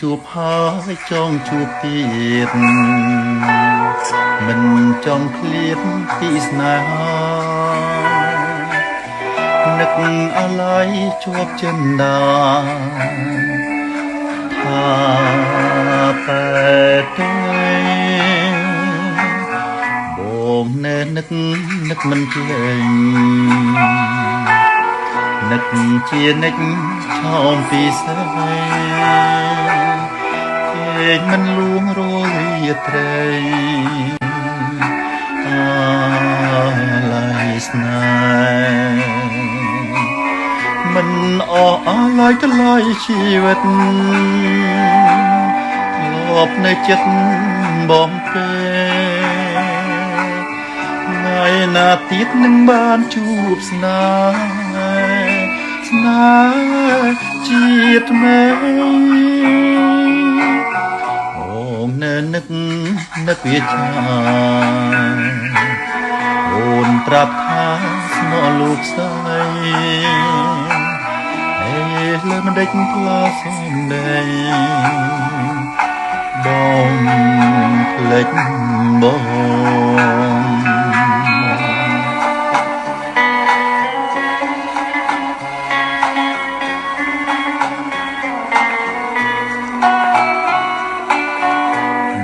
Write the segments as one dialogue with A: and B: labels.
A: ជួបហើយចង់ជួបទៀតមិនចង់ឃ្លាតពីស្នេហានឹកអាឡ័យជាប់ចិន្តាថាបែទៅបងនៅនឹកមិនភ្លេចនឹកជានិចឆោមពីស្រីគេមិនលួងរលរាត្រីអាឡ័យស្នេហ៍មិនអស់អាឡ័យថ្លៃជីវិតធ្លាប់នៅចិត្តបងពេថ្ងៃណាទៀតនឹងបានជួបស្នេហ៍ជាតិមេអូននៅនឹកវាចាអូនប្រាប់ថាស្មោះលោកស្រីលើមិនដេចផ្លាសំដីបងភ្លេចបង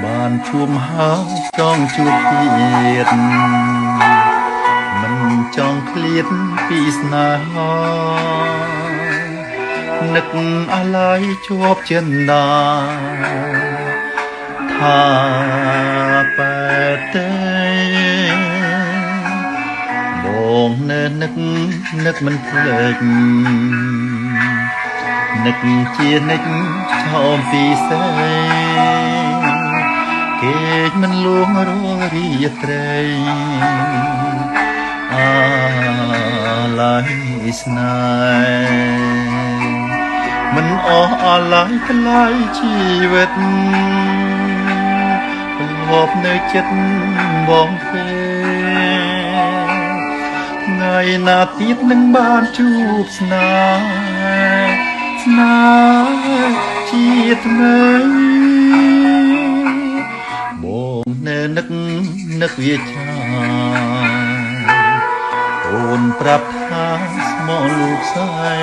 A: បានជួបហើយចង់ជួបទៀតមិនចង់ឃ្លាតពីស្នេហានឹកអាឡ័យជាប់ចិន្តាថាបែទៅបងនៅនឹកមិនភ្លេចនឹកជានិចឆោមពីស្រីគេមិនលួងរលរាត្រីអាឡ័យស្នេហ៍មិនអស់អាឡ័យថ្លៃជីវិតធ្លាប់នៅចិត្តបងពេថ្ងៃណាទៀតនឹងបានជួបស្នេហ៍ជាតិមេបងនៅនឹកវាចាអូនប្រាប់ថាស្មោះលោកស្រី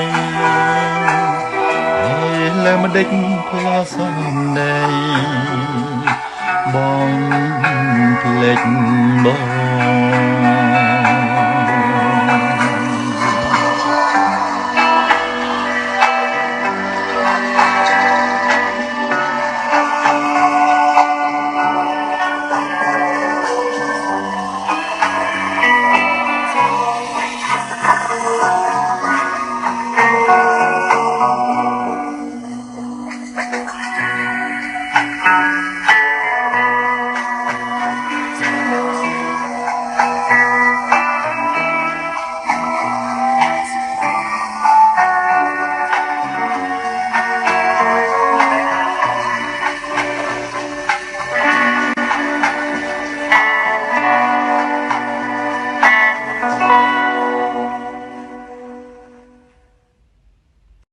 A: លើមិនដេចផ្លាសំដីបងភ្លេចបង